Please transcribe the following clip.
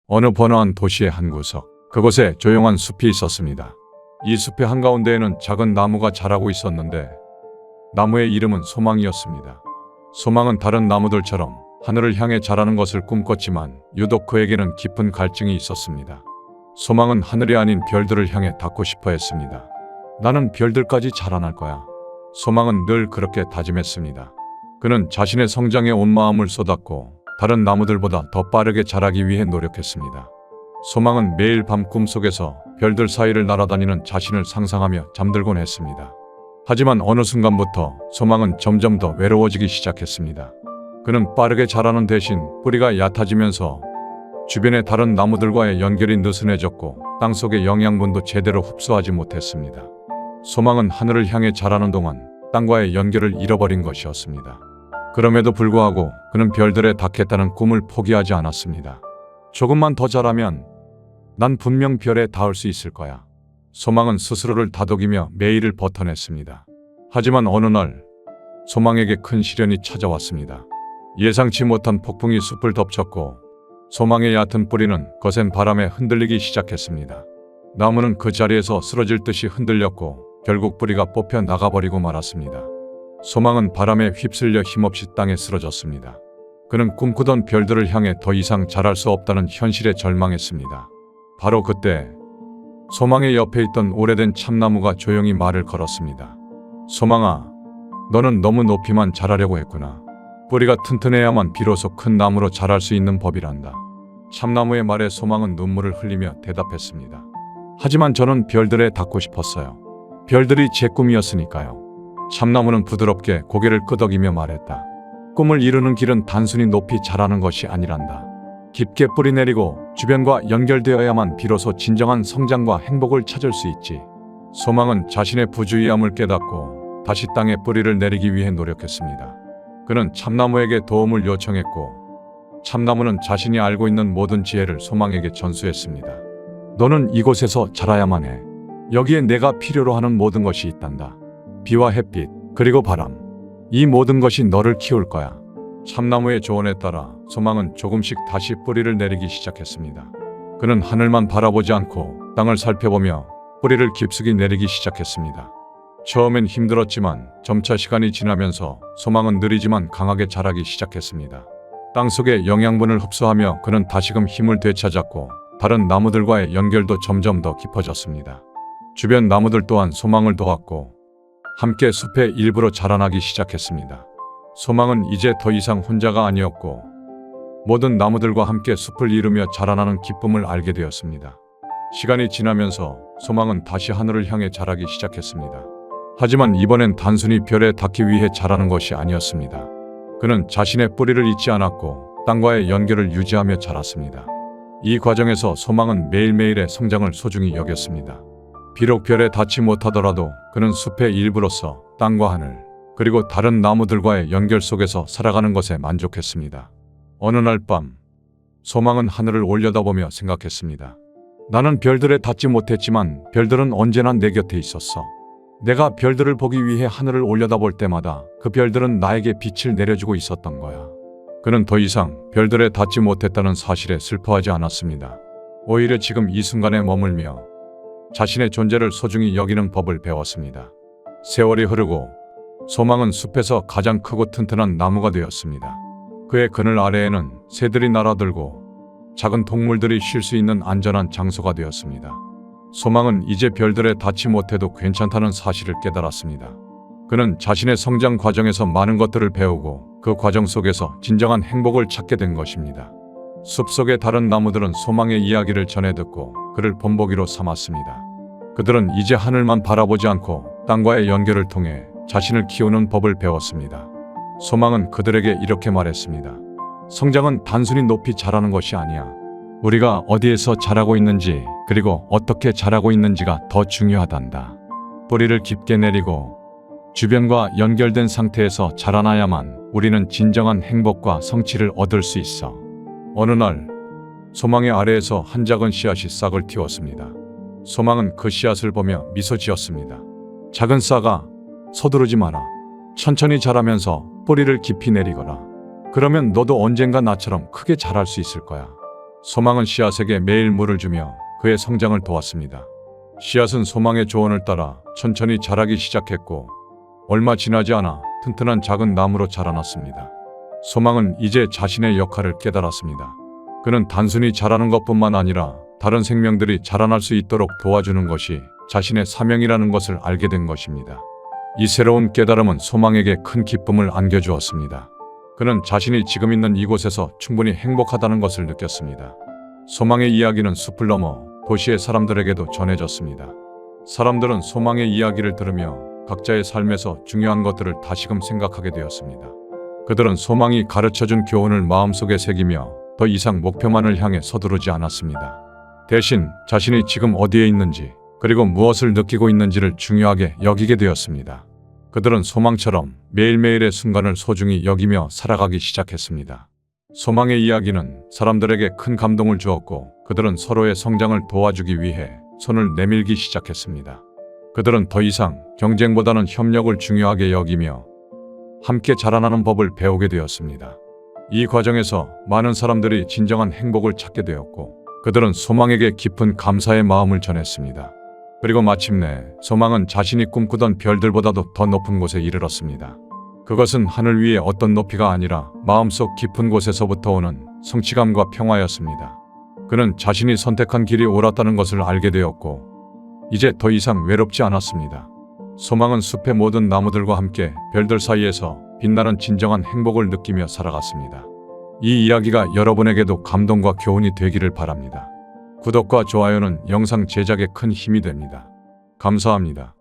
어느 번화한 도시의 한 구석, 그곳에 조용한 숲이 있었습니다. 이 숲의 한가운데에는 작은 나무가 자라고 있었는데 나무의 이름은 소망이었습니다. 소망은 다른 나무들처럼 하늘을 향해 자라는 것을 꿈꿨지만 유독 그에게는 깊은 갈증이 있었습니다. 소망은 하늘이 아닌 별들을 향해 닿고 싶어 했습니다. 나는 별들까지 자라날 거야. 소망은 늘 그렇게 다짐했습니다. 그는 자신의 성장에 온 마음을 쏟았고 다른 나무들보다 더 빠르게 자라기 위해 노력했습니다. 소망은 매일 밤 꿈속에서 별들 사이를 날아다니는 자신을 상상하며 잠들곤 했습니다. 하지만 어느 순간부터 소망은 점점 더 외로워지기 시작했습니다. 그는 빠르게 자라는 대신 뿌리가 얕아지면서 주변의 다른 나무들과의 연결이 느슨해졌고 땅속의 영양분도 제대로 흡수하지 못했습니다. 소망은 하늘을 향해 자라는 동안 땅과의 연결을 잃어버린 것이었습니다. 그럼에도 불구하고 그는 별들에 닿겠다는 꿈을 포기하지 않았습니다. 조금만 더 자라면 난 분명 별에 닿을 수 있을 거야. 소망은 스스로를 다독이며 매일을 버텨냈습니다. 하지만 어느 날 소망에게 큰 시련이 찾아왔습니다. 예상치 못한 폭풍이 숲을 덮쳤고 소망의 얕은 뿌리는 거센 바람에 흔들리기 시작했습니다. 나무는 그 자리에서 쓰러질 듯이 흔들렸고 결국 뿌리가 뽑혀 나가버리고 말았습니다. 소망은 바람에 휩쓸려 힘없이 땅에 쓰러졌습니다. 그는 꿈꾸던 별들을 향해 더 이상 자랄 수 없다는 현실에 절망했습니다. 바로 그때 소망의 옆에 있던 오래된 참나무가 조용히 말을 걸었습니다. 소망아, 너는 너무 높이만 자라려고 했구나. 뿌리가 튼튼해야만 비로소 큰 나무로 자랄 수 있는 법이란다. 참나무의 말에 소망은 눈물을 흘리며 대답했습니다. 하지만 저는 별들에 닿고 싶었어요. 별들이 제 꿈이었으니까요. 참나무는 부드럽게 고개를 끄덕이며 말했다. 꿈을 이루는 길은 단순히 높이 자라는 것이 아니란다. 깊게 뿌리내리고 주변과 연결되어야만 비로소 진정한 성장과 행복을 찾을 수 있지. 소망은 자신의 부주의함을 깨닫고 다시 땅에 뿌리를 내리기 위해 노력했습니다. 그는 참나무에게 도움을 요청했고 참나무는 자신이 알고 있는 모든 지혜를 소망에게 전수했습니다. 너는 이곳에서 자라야만 해. 여기에 내가 필요로 하는 모든 것이 있단다. 비와 햇빛, 그리고 바람. 이 모든 것이 너를 키울 거야. 참나무의 조언에 따라 소망은 조금씩 다시 뿌리를 내리기 시작했습니다. 그는 하늘만 바라보지 않고 땅을 살펴보며 뿌리를 깊숙이 내리기 시작했습니다. 처음엔 힘들었지만 점차 시간이 지나면서 소망은 느리지만 강하게 자라기 시작했습니다. 땅속의 영양분을 흡수하며 그는 다시금 힘을 되찾았고 다른 나무들과의 연결도 점점 더 깊어졌습니다. 주변 나무들 또한 소망을 도왔고 함께 숲의 일부로 자라나기 시작했습니다. 소망은 이제 더 이상 혼자가 아니었고 모든 나무들과 함께 숲을 이루며 자라나는 기쁨을 알게 되었습니다. 시간이 지나면서 소망은 다시 하늘을 향해 자라기 시작했습니다. 하지만 이번엔 단순히 별에 닿기 위해 자라는 것이 아니었습니다. 그는 자신의 뿌리를 잊지 않았고 땅과의 연결을 유지하며 자랐습니다. 이 과정에서 소망은 매일매일의 성장을 소중히 여겼습니다. 비록 별에 닿지 못하더라도 그는 숲의 일부로서 땅과 하늘, 그리고 다른 나무들과의 연결 속에서 살아가는 것에 만족했습니다. 어느 날 밤, 소망은 하늘을 올려다보며 생각했습니다. 나는 별들에 닿지 못했지만 별들은 언제나 내 곁에 있었어. 내가 별들을 보기 위해 하늘을 올려다볼 때마다 그 별들은 나에게 빛을 내려주고 있었던 거야. 그는 더 이상 별들에 닿지 못했다는 사실에 슬퍼하지 않았습니다. 오히려 지금 이 순간에 머물며 자신의 존재를 소중히 여기는 법을 배웠습니다. 세월이 흐르고 소망은 숲에서 가장 크고 튼튼한 나무가 되었습니다. 그의 그늘 아래에는 새들이 날아들고 작은 동물들이 쉴 수 있는 안전한 장소가 되었습니다. 소망은 이제 별들에 닿지 못해도 괜찮다는 사실을 깨달았습니다. 그는 자신의 성장 과정에서 많은 것들을 배우고 그 과정 속에서 진정한 행복을 찾게 된 것입니다. 숲속의 다른 나무들은 소망의 이야기를 전해 듣고 그를 본보기로 삼았습니다. 그들은 이제 하늘만 바라보지 않고 땅과의 연결을 통해 자신을 키우는 법을 배웠습니다. 소망은 그들에게 이렇게 말했습니다. 성장은 단순히 높이 자라는 것이 아니야. 우리가 어디에서 자라고 있는지 그리고 어떻게 자라고 있는지가 더 중요하단다. 뿌리를 깊게 내리고 주변과 연결된 상태에서 자라나야만 우리는 진정한 행복과 성취를 얻을 수 있어. 어느 날 소망의 아래에서 한 작은 씨앗이 싹을 틔웠습니다. 소망은 그 씨앗을 보며 미소 지었습니다. 작은 싹아, 서두르지 마라. 천천히 자라면서 뿌리를 깊이 내리거라. 그러면 너도 언젠가 나처럼 크게 자랄 수 있을 거야. 소망은 씨앗에게 매일 물을 주며 그의 성장을 도왔습니다. 씨앗은 소망의 조언을 따라 천천히 자라기 시작했고 얼마 지나지 않아 튼튼한 작은 나무로 자라났습니다. 소망은 이제 자신의 역할을 깨달았습니다. 그는 단순히 자라는 것뿐만 아니라 다른 생명들이 자라날 수 있도록 도와주는 것이 자신의 사명이라는 것을 알게 된 것입니다. 이 새로운 깨달음은 소망에게 큰 기쁨을 안겨주었습니다. 그는 자신이 지금 있는 이곳에서 충분히 행복하다는 것을 느꼈습니다. 소망의 이야기는 숲을 넘어 도시의 사람들에게도 전해졌습니다. 사람들은 소망의 이야기를 들으며 각자의 삶에서 중요한 것들을 다시금 생각하게 되었습니다. 그들은 소망이 가르쳐준 교훈을 마음속에 새기며 더 이상 목표만을 향해 서두르지 않았습니다. 대신 자신이 지금 어디에 있는지 그리고 무엇을 느끼고 있는지를 중요하게 여기게 되었습니다. 그들은 소망처럼 매일매일의 순간을 소중히 여기며 살아가기 시작했습니다. 소망의 이야기는 사람들에게 큰 감동을 주었고 그들은 서로의 성장을 도와주기 위해 손을 내밀기 시작했습니다. 그들은 더 이상 경쟁보다는 협력을 중요하게 여기며 함께 자라나는 법을 배우게 되었습니다. 이 과정에서 많은 사람들이 진정한 행복을 찾게 되었고 그들은 소망에게 깊은 감사의 마음을 전했습니다. 그리고 마침내 소망은 자신이 꿈꾸던 별들보다도 더 높은 곳에 이르렀습니다. 그것은 하늘 위의 어떤 높이가 아니라 마음속 깊은 곳에서부터 오는 성취감과 평화였습니다. 그는 자신이 선택한 길이 옳았다는 것을 알게 되었고 이제 더 이상 외롭지 않았습니다. 소망은 숲의 모든 나무들과 함께 별들 사이에서 빛나는 진정한 행복을 느끼며 살아갔습니다. 이 이야기가 여러분에게도 감동과 교훈이 되기를 바랍니다. 구독과 좋아요는 영상 제작에 큰 힘이 됩니다. 감사합니다.